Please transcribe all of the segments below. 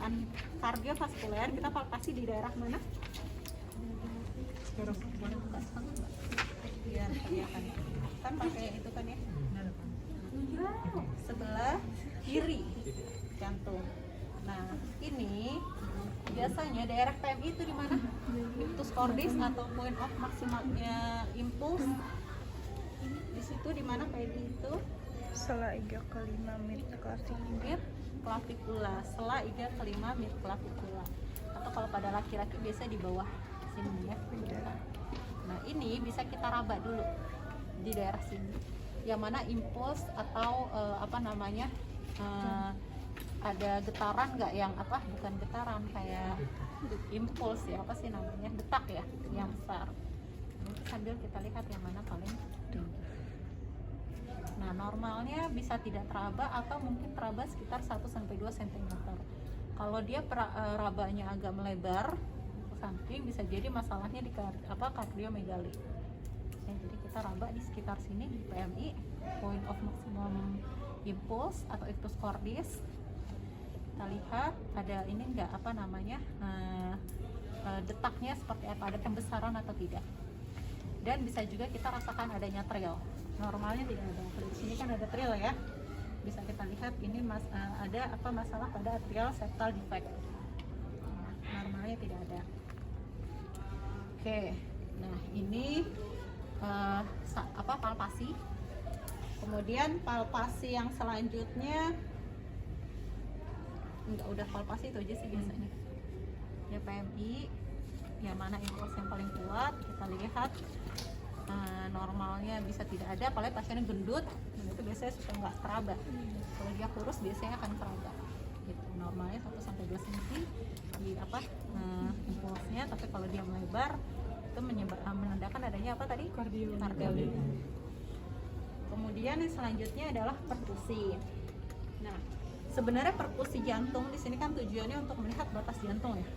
menggunakan kardiovaskuler, kita palpasi di daerah mana? Boleh buka setengah nggak? Biar kelihatan. Kan pakai itu kan ya? Sebelah kiri jantung. Nah, ini biasanya daerah PMI itu di mana? Ictus cordis atau point of maksimalnya impuls. Di situ di mana PMI itu? Sela 3/5 mid Mid clavicula, sela 3/5 mid clavicula. Atau kalau pada laki-laki biasa di bawah sini ya. Nah, ini bisa kita raba dulu di daerah sini. Yang mana impuls atau ada getaran nggak, yang bukan getaran, kayak impuls ya, apa sih namanya, detak ya, yang besar. Nanti sambil kita lihat yang mana paling tinggi. Nah, normalnya bisa tidak teraba atau mungkin teraba sekitar 1-2 cm. Kalau dia rabanya agak melebar ke samping, bisa jadi masalahnya di kardiomegali. Ya, jadi kita raba di sekitar sini di PMI, point of maximum impulse atau ictus cordis. Kita lihat ada ini enggak detaknya seperti apa, ada pembesaran atau tidak. Dan bisa juga kita rasakan adanya trill. Normalnya tidak ada. Di sini kan ada trill ya. Bisa kita lihat ini ada masalah pada atrial septal defect. Normalnya tidak ada. Oke. Nah, ini palpasi. Kemudian palpasi yang selanjutnya udah palpasi itu aja sih biasanya. Ya PMI, yang mana impuls yang paling kuat, kita lihat normalnya bisa tidak ada, apalagi pasiennya gendut, itu biasanya suka nggak teraba. Kalau dia kurus biasanya akan teraba. Gitu. Normalnya 1-2 cm di impulsnya, tapi kalau dia melebar itu menandakan adanya apa tadi? Kardiomegali. Kemudian yang selanjutnya adalah perkusi. Nah, sebenarnya perkusi jantung di sini kan tujuannya untuk melihat batas jantung ya.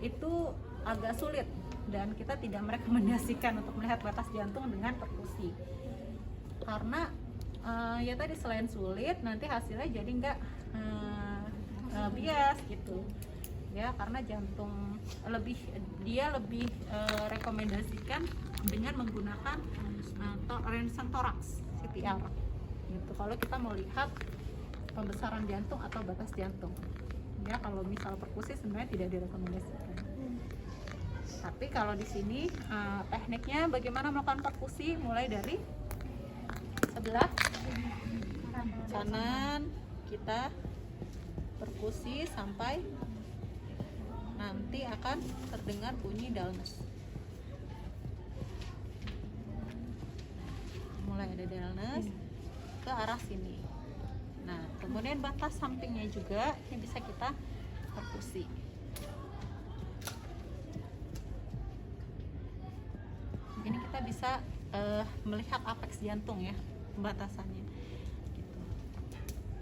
Itu agak sulit dan kita tidak merekomendasikan untuk melihat batas jantung dengan perkusi. Karena ya tadi selain sulit, nanti hasilnya jadi nggak bias gitu. Ya, karena jantung lebih rekomendasikan dengan menggunakan ronsen toraks CTR gitu. Kalau kita mau lihat pembesaran jantung atau batas jantung, ya kalau misal perkusi sebenarnya tidak direkomendasikan. Tapi kalau di sini tekniknya bagaimana melakukan perkusi, mulai dari sebelah kanan kita perkusi sampai nanti akan terdengar bunyi dullness. Mulai ada dullness ke arah sini. Nah, kemudian batas sampingnya juga ini bisa kita perkusi. Ini kita bisa melihat apeks jantung ya, pembatasannya. Gitu.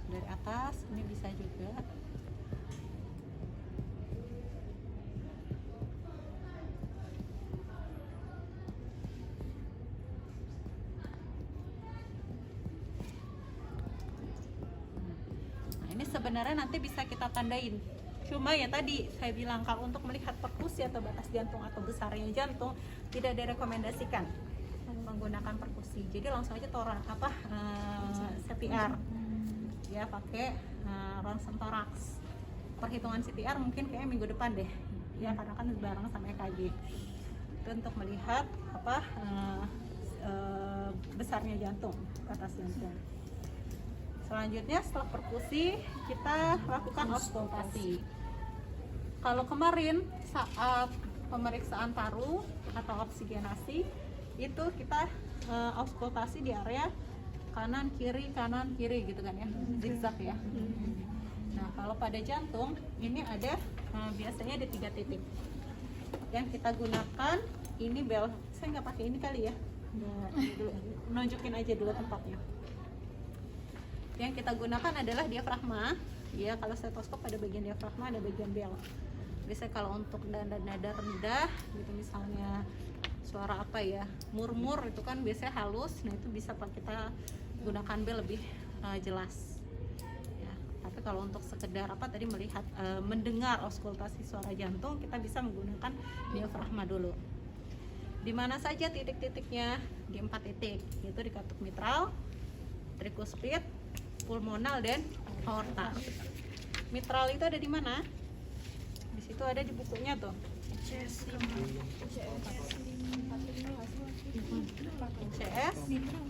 Dari atas ini bisa juga. Sebenarnya nanti bisa kita tandain, cuma ya tadi saya bilang kalau untuk melihat perkusi atau batas jantung atau besarnya jantung tidak direkomendasikan menggunakan perkusi. Jadi langsung aja CPR ya, pakai ronsen toraks. Perhitungan CPR mungkin kayaknya minggu depan deh ya, karena kan bareng sama EKG. Itu untuk melihat besarnya jantung, batas jantung. Selanjutnya setelah perkusi kita lakukan auskultasi. Kalau kemarin saat pemeriksaan paru atau oksigenasi itu kita auskultasi di area kanan kiri gitu kan ya, zigzag ya. Nah, kalau pada jantung ini ada biasanya ada 3 titik yang kita gunakan. Ini bel, saya nggak pakai ini kali ya, nunjukin aja dulu tempatnya. Yang kita gunakan adalah diafragma ya. Kalau stetoskop ada bagian diafragma, ada bagian bel. Biasanya kalau untuk nada rendah gitu, misalnya suara murmur itu kan biasanya halus. Nah, itu bisa kita gunakan bel lebih jelas ya. Tapi kalau untuk sekedar apa tadi melihat mendengar auskultasi suara jantung, kita bisa menggunakan diafragma dulu. Di mana saja titik-titiknya? Di 4 titik, yaitu di katup mitral, trikuspid, pulmonal, dan aorta. Mitral itu ada di mana? Di situ ada di bukunya tuh. CS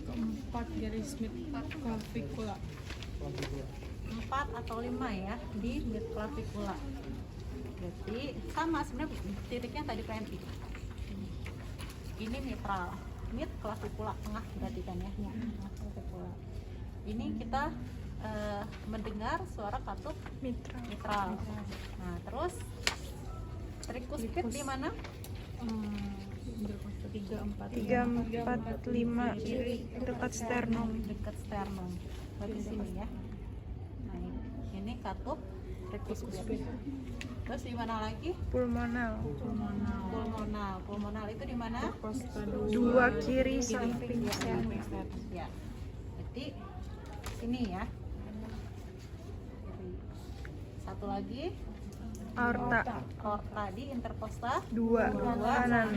Keempat garis midclavicular. 4 atau 5 ya di mid clavicula. Berarti sama sebenarnya titiknya tadi PMI. Ini mitral, mid clavicula tengah berarti kan ya. Clavicula. Ini kita mendengar suara katup mitral. Nah, terus trikuspid di mana? 3, 4, 5 dekat sternum. Dekat sternum. Berarti sini ya. Nah, ini katup trikuspid. Terus di mana lagi? Pulmonal. Pulmonal itu di mana? 2 kiri samping sternum. Ya. Berarti sini ya. Satu lagi aorta di interkosta 2 kanan.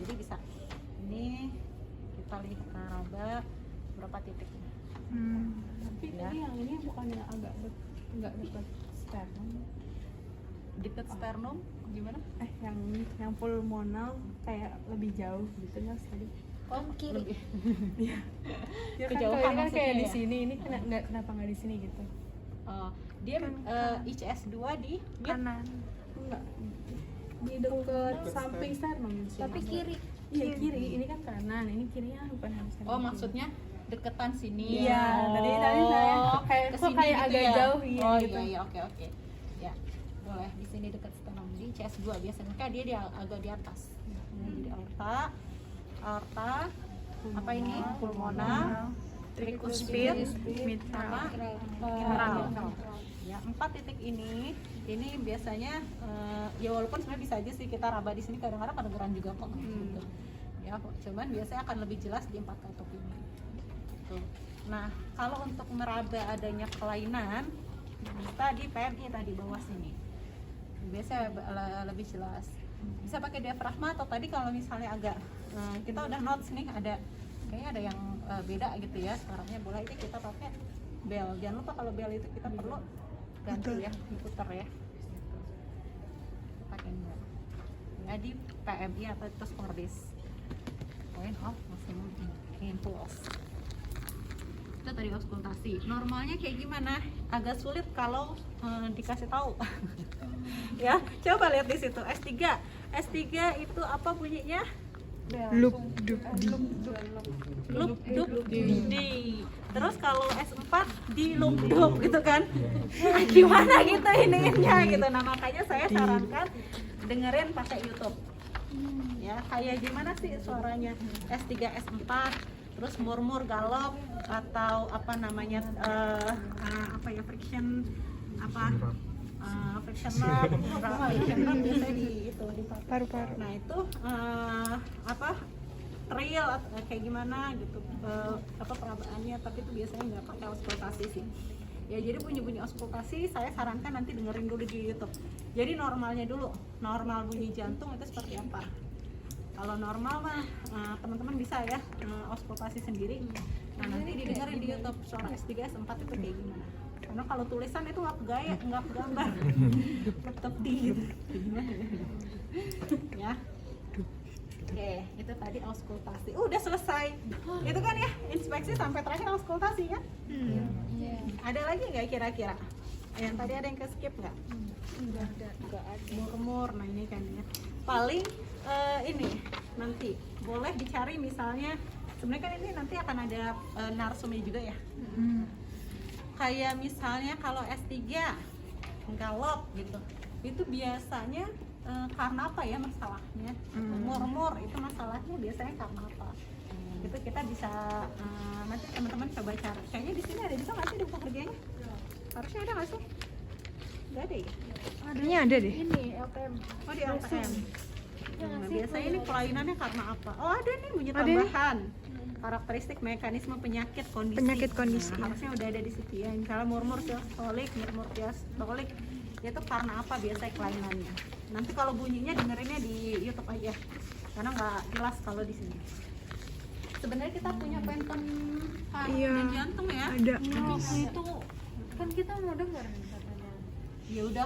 Jadi bisa ini kita lihat raba berapa titiknya. Tapi Ya. tadi yang ini bukannya agak nggak dekat sternum? Dekat sternum gimana? Yang pulmonal kayak lebih jauh gitu nggak tadi? Oh, kiri. Ya kan Kejauhan kalau ini kan maksudnya kayak di ya? sini, ini kenapa nggak di sini gitu? Dia ICS 2 di Kanan. Enggak, di dekat samping sternum di sini. Tapi kiri. Iya kiri, ini kan kanan, ini kirinya bukan harus kanan. Oh, maksudnya deketan sini. Iya, tadi saya kayak kok kesini kayak gitu agak ya? jauh iya Oh gitu. iya, oke. Ya, boleh di sini dekat sternum di ICS 2 biasanya kan dia agak di atas. Jadi aorta, apa ini? Pulmonal, trikuspid, sama mitral. Ya, 4 titik ini biasanya ya walaupun sebenarnya bisa aja sih kita raba di sini kadang-kadang kedengeran juga kok gitu. Ya, cuman biasanya akan lebih jelas di 4 katup ini. Gitu. Nah, kalau untuk meraba adanya kelainan kita di PMI tadi bawah sini. Biasanya lebih jelas. Bisa pakai diafragma atau tadi kalau misalnya agak kita udah notes nih kayaknya ada yang beda gitu ya suaranya, boleh ini kita pakai bel. Jangan lupa kalau bel itu kita perlu ganti ya, diputar ya. Kita pakai bel. Ya di PMI atau terus cordis. Point of maximum impulse. Itu tadi auskultasi. Normalnya kayak gimana? Agak sulit kalau dikasih tahu. Ya, coba lihat di situ. S3 itu apa bunyinya? Loop dup di. Loop dup di. Terus kalau S4 di loop dup gitu kan. Gimana gitu ininya gitu. Nah, makanya saya sarankan dengerin pakai YouTube. Ya, kayak gimana sih suaranya S3 S4, terus murmur galop atau apa namanya friction friction rate biasanya di itu di Paru-paru. Nah itu trail kayak gimana gitu perabaannya, tapi itu biasanya nggak pakai auskultasi sih. Ya jadi bunyi-bunyi auskultasi saya sarankan nanti dengerin dulu di YouTube. Jadi normalnya dulu, normal bunyi jantung itu seperti apa. Kalau normal mah teman-teman bisa ya auskultasi sendiri. Nah nanti didengerin di YouTube suara S3 S4 itu kayak gimana. Karena kalau tulisan itu nggak gaya, nggak gambar, tetap di gitu. Ya. Oke, itu tadi auskultasi. Udah selesai. Itu kan ya inspeksi sampai terakhir auskultasi kan? Ada lagi nggak kira-kira? Yang tadi ada yang ke skip nggak? Nggak ada. Murmur, nah ini kan ya. Paling ini nanti boleh dicari misalnya. Sebenarnya kan ini nanti akan ada narsumnya juga ya. Kayak misalnya kalau S3 galop gitu, itu biasanya karena apa ya masalahnya? Murmur itu masalahnya biasanya karena apa? Itu kita bisa nanti teman-teman coba cari. Kayaknya di sini ada juga nggak sih di buku kerjanya? Harusnya ada nggak sih? Nggak ada ya? Adanya ada deh. Ini LPM. Oh di LPM. Nah, biasanya ini kelainannya karena apa? Oh, ada nih bunyi Ada nih. tambahan. Karakteristik mekanisme penyakit kondisi. Penyakit kondisi. Nah, harusnya udah ada di situ ya. Misalnya murmur diastolik, itu karena apa biasanya kelainannya. Nanti kalau bunyinya dengerinnya di YouTube aja. Karena nggak jelas kalau di sini. Sebenarnya kita punya phantom heart Iya. dan jantung ya. Ada. Nah, itu kan kita mau denger nih katanya. Ya udah